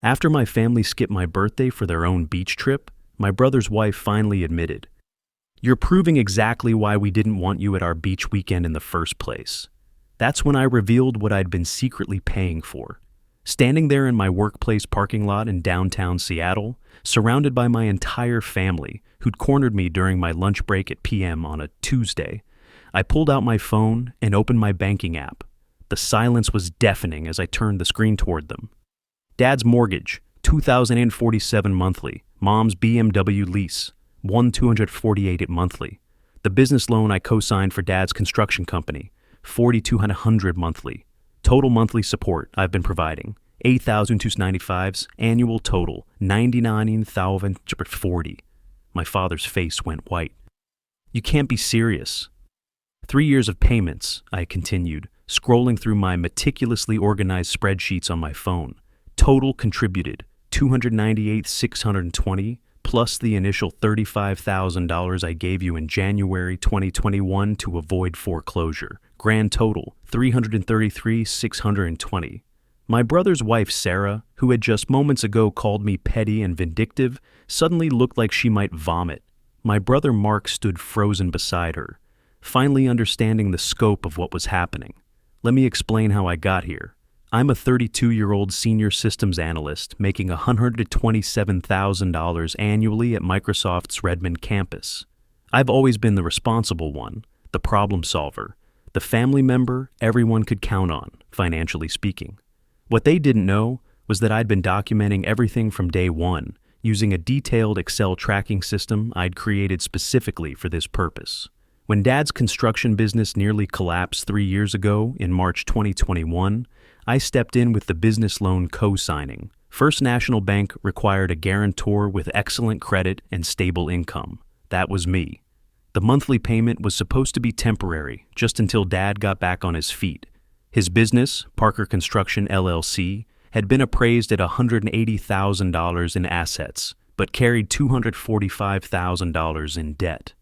After my family skipped my birthday for their own beach trip, my brother's wife finally admitted, "You're proving exactly why we didn't want you at our beach weekend in the first place." That's when I revealed what I'd been secretly paying for. Standing there in my workplace parking lot in downtown Seattle, surrounded by my entire family, who'd cornered me during my lunch break at PM on a Tuesday, I pulled out my phone and opened my banking app. The silence was deafening as I turned the screen toward them. Dad's mortgage, $2,047 monthly. Mom's BMW lease, $1,248 monthly. The business loan I co-signed for Dad's construction company, $4,200 monthly. Total monthly support I've been providing, $8,295. Annual total, $99,040. My father's face went white. "You can't be serious." 3 years of payments, I continued, scrolling through my meticulously organized spreadsheets on my phone. Total contributed, $298,620, plus the initial $35,000 I gave you in January 2021 to avoid foreclosure. Grand total, $333,620. My brother's wife, Sarah, who had just moments ago called me petty and vindictive, suddenly looked like she might vomit. My brother Mark stood frozen beside her, finally understanding the scope of what was happening. Let me explain how I got here. I'm a 32-year-old senior systems analyst making $127,000 annually at Microsoft's Redmond campus. I've always been the responsible one, the problem solver, the family member everyone could count on, financially speaking. What they didn't know was that I'd been documenting everything from day one, using a detailed Excel tracking system I'd created specifically for this purpose. When Dad's construction business nearly collapsed 3 years ago in March 2021, I stepped in with the business loan co-signing. First National Bank required a guarantor with excellent credit and stable income. That was me. The monthly payment was supposed to be temporary, just until Dad got back on his feet. His business, Parker Construction LLC, had been appraised at $180,000 in assets, but carried $245,000 in debt.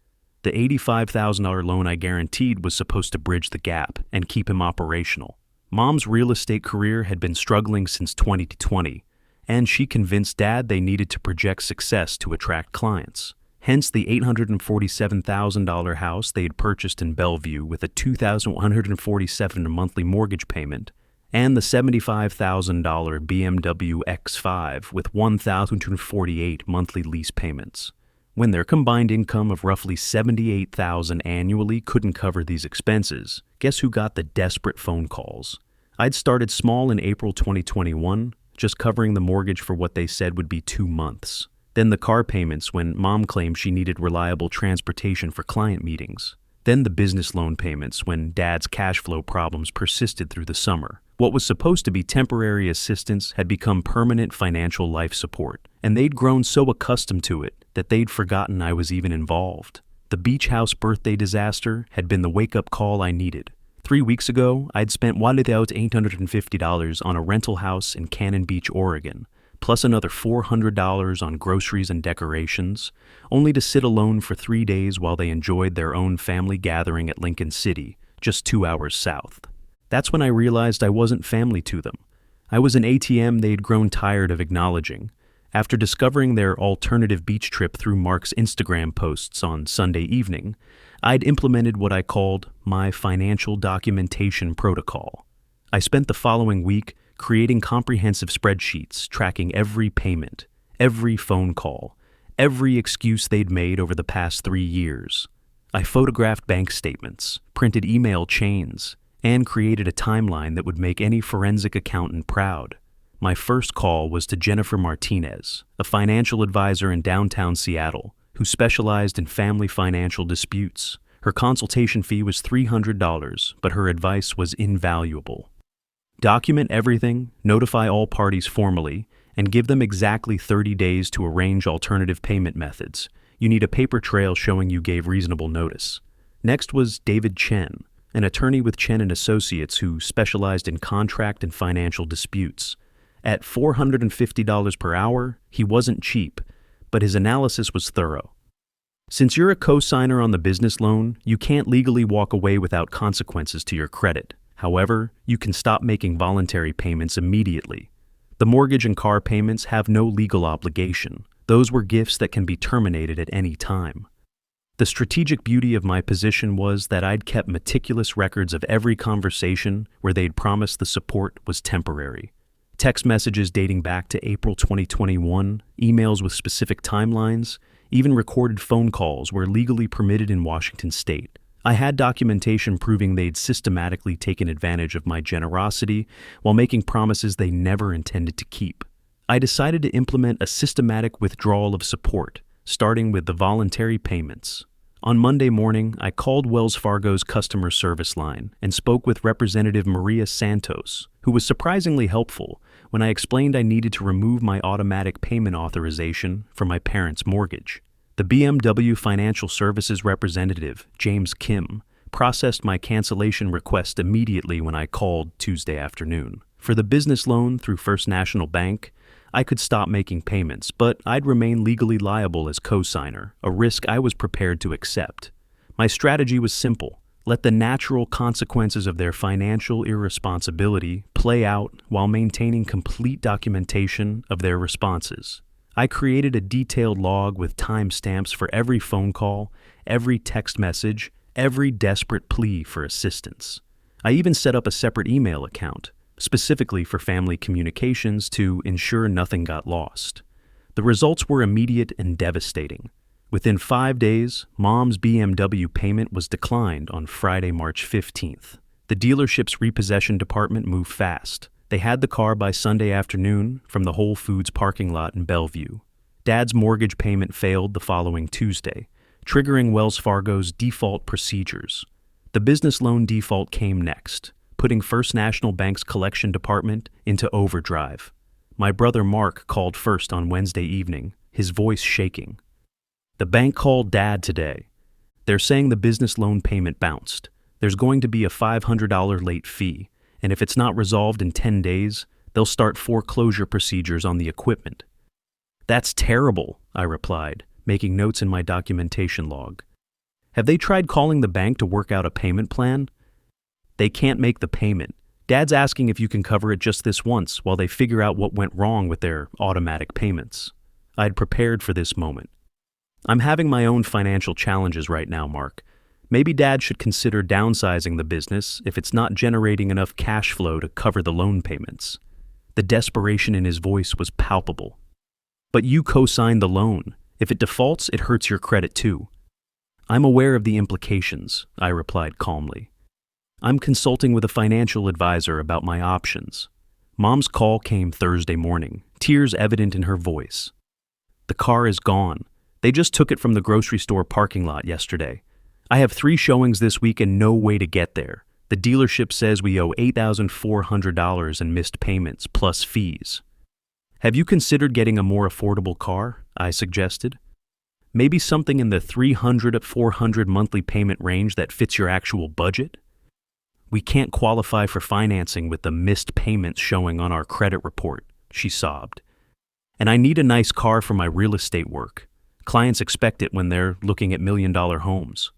The $85,000 loan I guaranteed was supposed to bridge the gap and keep him operational. Mom's real estate career had been struggling since 2020, and she convinced Dad they needed to project success to attract clients. Hence the $847,000 house they had purchased in Bellevue with a $2,147 monthly mortgage payment, and the $75,000 BMW X5 with $1,248 monthly lease payments. When their combined income of roughly $78,000 annually couldn't cover these expenses, guess who got the desperate phone calls? I'd started small in April 2021, just covering the mortgage for what they said would be 2 months. Then the car payments when Mom claimed she needed reliable transportation for client meetings. Then the business loan payments when Dad's cash flow problems persisted through the summer. What was supposed to be temporary assistance had become permanent financial life support, and they'd grown so accustomed to it that they'd forgotten I was even involved. The beach house birthday disaster had been the wake-up call I needed. 3 weeks ago, I'd spent $850 on a rental house in Cannon Beach, Oregon, plus another $400 on groceries and decorations, only to sit alone for 3 days while they enjoyed their own family gathering at Lincoln City, just 2 hours south. That's when I realized I wasn't family to them. I was an ATM they'd grown tired of acknowledging. After discovering their alternative beach trip through Mark's Instagram posts on Sunday evening, I'd implemented what I called my financial documentation protocol. I spent the following week creating comprehensive spreadsheets tracking every payment, every phone call, every excuse they'd made over the past 3 years. I photographed bank statements, printed email chains, and created a timeline that would make any forensic accountant proud. My first call was to Jennifer Martinez, a financial advisor in downtown Seattle, who specialized in family financial disputes. Her consultation fee was $300, but her advice was invaluable. Document everything, notify all parties formally, and give them exactly 30 days to arrange alternative payment methods. You need a paper trail showing you gave reasonable notice. Next was David Chen, an attorney with Chen & Associates who specialized in contract and financial disputes. At $450 per hour, he wasn't cheap, but his analysis was thorough. Since you're a co-signer on the business loan, you can't legally walk away without consequences to your credit. However, you can stop making voluntary payments immediately. The mortgage and car payments have no legal obligation. Those were gifts that can be terminated at any time. The strategic beauty of my position was that I'd kept meticulous records of every conversation where they'd promised the support was temporary. Text messages dating back to April 2021, emails with specific timelines, even recorded phone calls were legally permitted in Washington state. I had documentation proving they'd systematically taken advantage of my generosity while making promises they never intended to keep. I decided to implement a systematic withdrawal of support, starting with the voluntary payments. On Monday morning, I called Wells Fargo's customer service line and spoke with Representative Maria Santos, who was surprisingly helpful when I explained I needed to remove my automatic payment authorization for my parents' mortgage. The BMW Financial Services representative, James Kim, processed my cancellation request immediately when I called Tuesday afternoon. For the business loan through First National Bank, I could stop making payments, but I'd remain legally liable as co-signer, a risk I was prepared to accept. My strategy was simple: let the natural consequences of their financial irresponsibility play out while maintaining complete documentation of their responses. I created a detailed log with timestamps for every phone call, every text message, every desperate plea for assistance. I even set up a separate email account, specifically for family communications to ensure nothing got lost. The results were immediate and devastating. Within 5 days, Mom's BMW payment was declined on Friday, March 15th. The dealership's repossession department moved fast. They had the car by Sunday afternoon from the Whole Foods parking lot in Bellevue. Dad's mortgage payment failed the following Tuesday, triggering Wells Fargo's default procedures. The business loan default came next, putting First National Bank's collection department into overdrive. My brother Mark called first on Wednesday evening, his voice shaking. The bank called Dad today. They're saying the business loan payment bounced. There's going to be a $500 late fee, and if it's not resolved in 10 days, they'll start foreclosure procedures on the equipment. That's terrible, I replied, making notes in my documentation log. Have they tried calling the bank to work out a payment plan? They can't make the payment. Dad's asking if you can cover it just this once while they figure out what went wrong with their automatic payments. I'd prepared for this moment. I'm having my own financial challenges right now, Mark. Maybe Dad should consider downsizing the business if it's not generating enough cash flow to cover the loan payments. The desperation in his voice was palpable. But you co-signed the loan. If it defaults, it hurts your credit too. I'm aware of the implications, I replied calmly. I'm consulting with a financial advisor about my options. Mom's call came Thursday morning, tears evident in her voice. The car is gone. They just took it from the grocery store parking lot yesterday. I have 3 showings this week and no way to get there. The dealership says we owe $8,400 in missed payments plus fees. Have you considered getting a more affordable car? I suggested. Maybe something in the $300 to $400 monthly payment range that fits your actual budget? We can't qualify for financing with the missed payments showing on our credit report, she sobbed. And I need a nice car for my real estate work. Clients expect it when they're looking at million-dollar homes.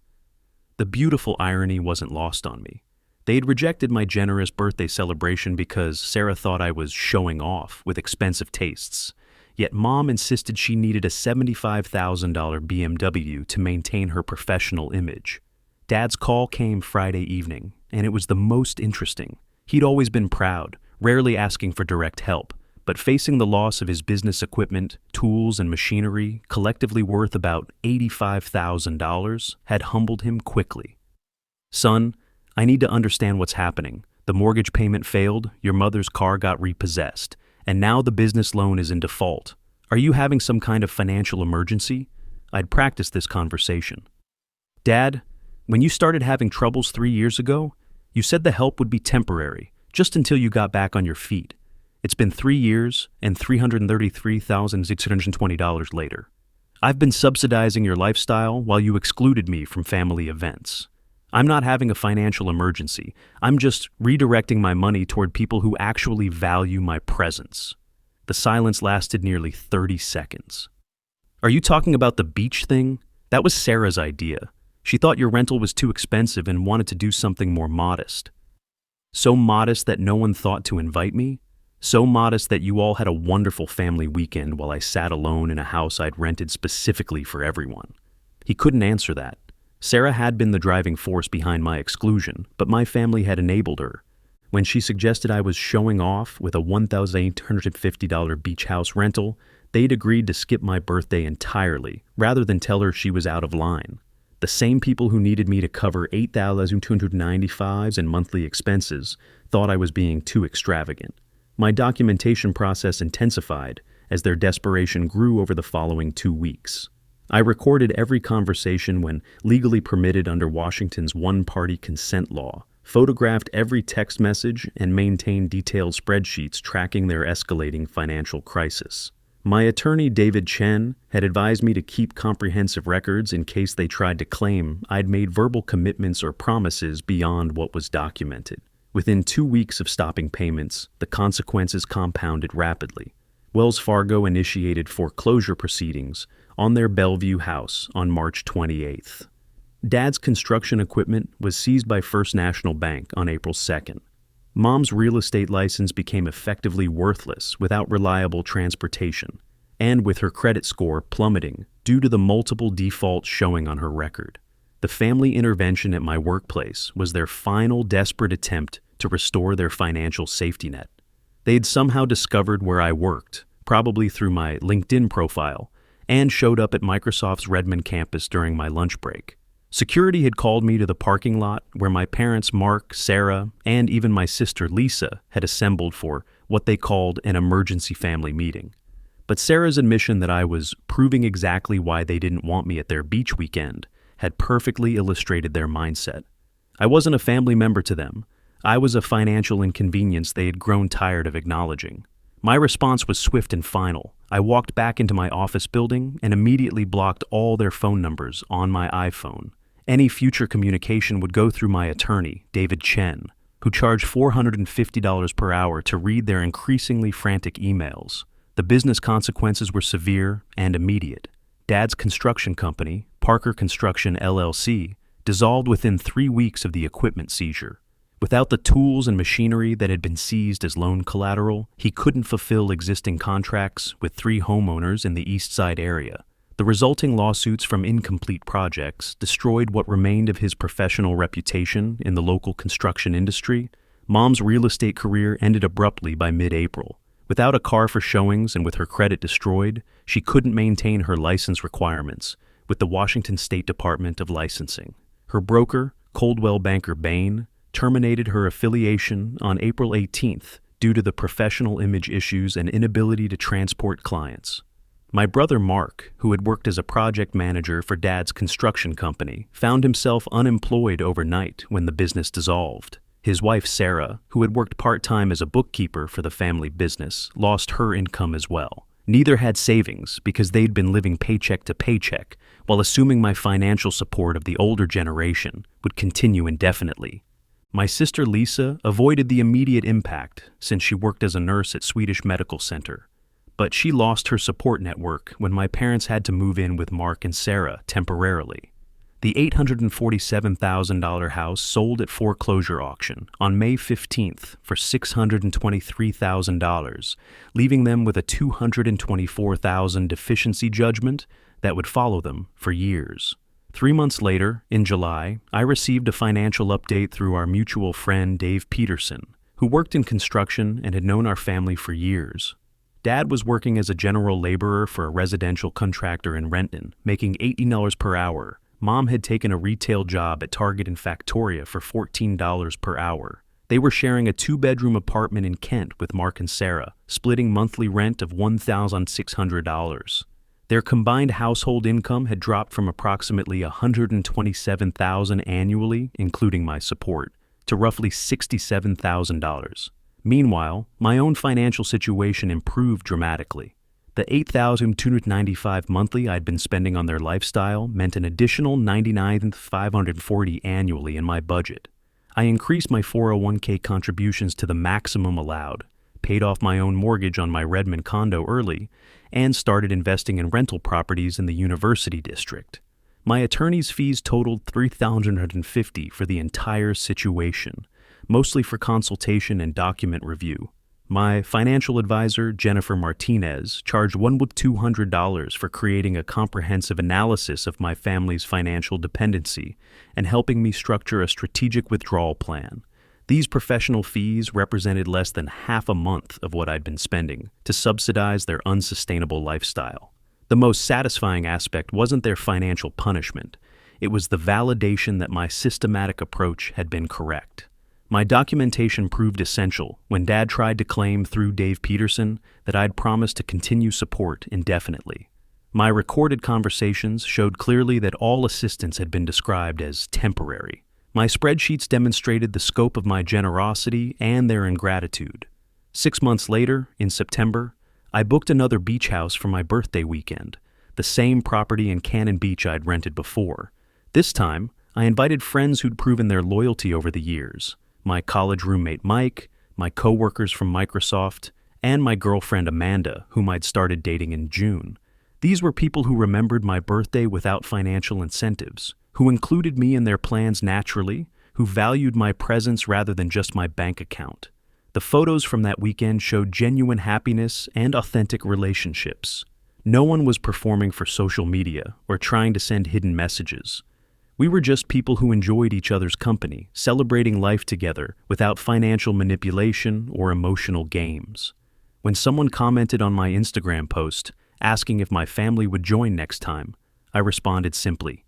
The beautiful irony wasn't lost on me. They'd rejected my generous birthday celebration because Sarah thought I was showing off with expensive tastes. Yet Mom insisted she needed a $75,000 BMW to maintain her professional image. Dad's call came Friday evening, and it was the most interesting. He'd always been proud, rarely asking for direct help, but facing the loss of his business equipment, tools, and machinery, collectively worth about $85,000, had humbled him quickly. Son, I need to understand what's happening. The mortgage payment failed, your mother's car got repossessed, and now the business loan is in default. Are you having some kind of financial emergency? I'd practiced this conversation. Dad, when you started having troubles 3 years ago, you said the help would be temporary, just until you got back on your feet. It's been 3 years and $333,620 later. I've been subsidizing your lifestyle while you excluded me from family events. I'm not having a financial emergency. I'm just redirecting my money toward people who actually value my presence. The silence lasted nearly 30 seconds. Are you talking about the beach thing? That was Sarah's idea. She thought your rental was too expensive and wanted to do something more modest. So modest that no one thought to invite me? So modest that you all had a wonderful family weekend while I sat alone in a house I'd rented specifically for everyone. He couldn't answer that. Sarah had been the driving force behind my exclusion, but my family had enabled her. When she suggested I was showing off with a $1,850 beach house rental, they'd agreed to skip my birthday entirely, rather than tell her she was out of line. The same people who needed me to cover $8,295 in monthly expenses thought I was being too extravagant. My documentation process intensified as their desperation grew over the following 2 weeks. I recorded every conversation when legally permitted under Washington's one-party consent law, photographed every text message, and maintained detailed spreadsheets tracking their escalating financial crisis. My attorney, David Chen, had advised me to keep comprehensive records in case they tried to claim I'd made verbal commitments or promises beyond what was documented. Within 2 weeks of stopping payments, the consequences compounded rapidly. Wells Fargo initiated foreclosure proceedings on their Bellevue house on March 28th. Dad's construction equipment was seized by First National Bank on April 2nd. Mom's real estate license became effectively worthless without reliable transportation, and with her credit score plummeting due to the multiple defaults showing on her record. The family intervention at my workplace was their final desperate attempt to restore their financial safety net. They had somehow discovered where I worked, probably through my LinkedIn profile, and showed up at Microsoft's Redmond campus during my lunch break. Security had called me to the parking lot where my parents Mark, Sarah, and even my sister Lisa had assembled for what they called an emergency family meeting. But Sarah's admission that I was proving exactly why they didn't want me at their beach weekend had perfectly illustrated their mindset. I wasn't a family member to them. I was a financial inconvenience they had grown tired of acknowledging. My response was swift and final. I walked back into my office building and immediately blocked all their phone numbers on my iPhone. Any future communication would go through my attorney, David Chen, who charged $450 per hour to read their increasingly frantic emails. The business consequences were severe and immediate. Dad's construction company, Parker Construction LLC, dissolved within 3 weeks of the equipment seizure. Without the tools and machinery that had been seized as loan collateral, he couldn't fulfill existing contracts with 3 homeowners in the East Side area. The resulting lawsuits from incomplete projects destroyed what remained of his professional reputation in the local construction industry. Mom's real estate career ended abruptly by mid-April. Without a car for showings and with her credit destroyed, she couldn't maintain her license requirements with the Washington State Department of Licensing. Her broker, Coldwell Banker Bain, terminated her affiliation on April 18th due to the professional image issues and inability to transport clients. My brother Mark, who had worked as a project manager for Dad's construction company, found himself unemployed overnight when the business dissolved. His wife Sarah, who had worked part-time as a bookkeeper for the family business, lost her income as well. Neither had savings because they'd been living paycheck to paycheck, while assuming my financial support of the older generation would continue indefinitely. My sister Lisa avoided the immediate impact since she worked as a nurse at Swedish Medical Center. But she lost her support network when my parents had to move in with Mark and Sarah temporarily. The $847,000 house sold at foreclosure auction on May 15th for $623,000, leaving them with a $224,000 deficiency judgment that would follow them for years. 3 months later, in July, I received a financial update through our mutual friend Dave Peterson, who worked in construction and had known our family for years. Dad was working as a general laborer for a residential contractor in Renton, making $80 per hour. Mom had taken a retail job at Target in Factoria for $14 per hour. They were sharing a 2-bedroom apartment in Kent with Mark and Sarah, splitting monthly rent of $1,600. Their combined household income had dropped from approximately $127,000 annually, including my support, to roughly $67,000. Meanwhile, my own financial situation improved dramatically. The $8,295 monthly I'd been spending on their lifestyle meant an additional $99,540 annually in my budget. I increased my 401k contributions to the maximum allowed, paid off my own mortgage on my Redmond condo early, and started investing in rental properties in the University District. My attorney's fees totaled $3,150 for the entire situation, mostly for consultation and document review. My financial advisor, Jennifer Martinez, charged $200 for creating a comprehensive analysis of my family's financial dependency and helping me structure a strategic withdrawal plan. These professional fees represented less than half a month of what I'd been spending to subsidize their unsustainable lifestyle. The most satisfying aspect wasn't their financial punishment. It was the validation that my systematic approach had been correct. My documentation proved essential when Dad tried to claim through Dave Peterson that I'd promised to continue support indefinitely. My recorded conversations showed clearly that all assistance had been described as temporary. My spreadsheets demonstrated the scope of my generosity and their ingratitude. 6 months later, in September, I booked another beach house for my birthday weekend, the same property in Cannon Beach I'd rented before. This time, I invited friends who'd proven their loyalty over the years. My college roommate Mike, my coworkers from Microsoft, and my girlfriend Amanda, whom I'd started dating in June. These were people who remembered my birthday without financial incentives, who included me in their plans naturally, who valued my presence rather than just my bank account. The photos from that weekend showed genuine happiness and authentic relationships. No one was performing for social media or trying to send hidden messages. We were just people who enjoyed each other's company, celebrating life together without financial manipulation or emotional games. When someone commented on my Instagram post, asking if my family would join next time, I responded simply,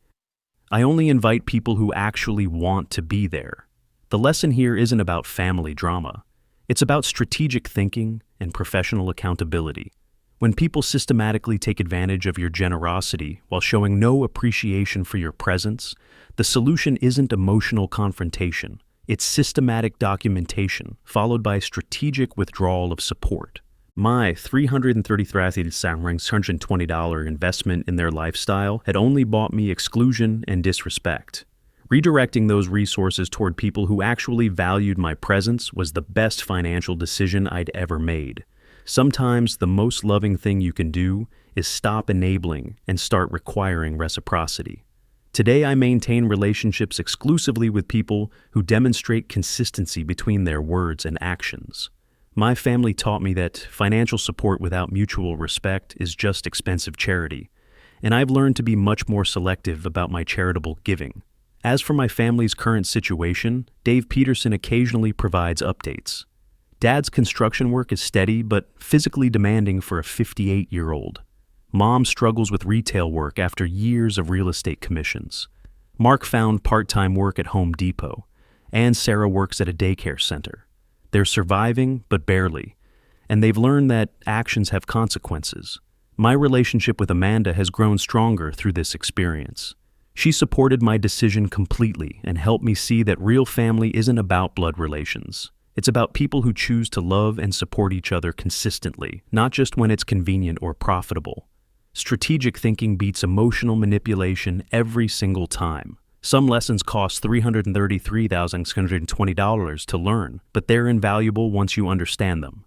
"I only invite people who actually want to be there." The lesson here isn't about family drama. It's about strategic thinking and professional accountability. When people systematically take advantage of your generosity while showing no appreciation for your presence, the solution isn't emotional confrontation. It's systematic documentation, followed by strategic withdrawal of support. My $333,620 investment in their lifestyle had only bought me exclusion and disrespect. Redirecting those resources toward people who actually valued my presence was the best financial decision I'd ever made. Sometimes the most loving thing you can do is stop enabling and start requiring reciprocity. Today, I maintain relationships exclusively with people who demonstrate consistency between their words and actions. My family taught me that financial support without mutual respect is just expensive charity, and I've learned to be much more selective about my charitable giving. As for my family's current situation, Dave Peterson occasionally provides updates. Dad's construction work is steady but physically demanding for a 58-year-old. Mom struggles with retail work after years of real estate commissions. Mark found part-time work at Home Depot, and Sarah works at a daycare center. They're surviving, but barely, and they've learned that actions have consequences. My relationship with Amanda has grown stronger through this experience. She supported my decision completely and helped me see that real family isn't about blood relations. It's about people who choose to love and support each other consistently, not just when it's convenient or profitable. Strategic thinking beats emotional manipulation every single time. Some lessons cost $333,620 to learn, but they're invaluable once you understand them.